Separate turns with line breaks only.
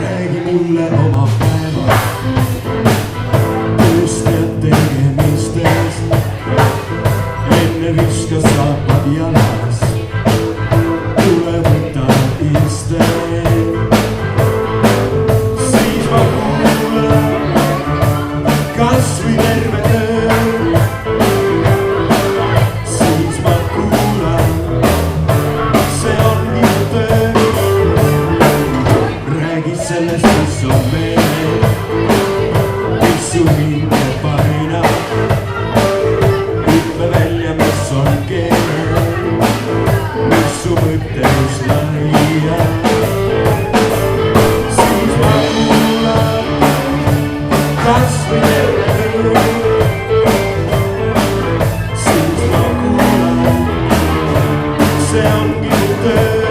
räägi mulle oma päeva tööst ja tegemistest. Enne viska saapad jalas, tule võta iste. Siis ma kuulan kas või terve töö. Siis ma kuulan, see ongi mu töö. Räägi sellest, mis on veel, mis su hinge painab. Ütle välja, mis on keel, mis su mõttes laiab. Siis ma kuulan kas või terve töö. Siis ma kuulan, see ongi mu töö.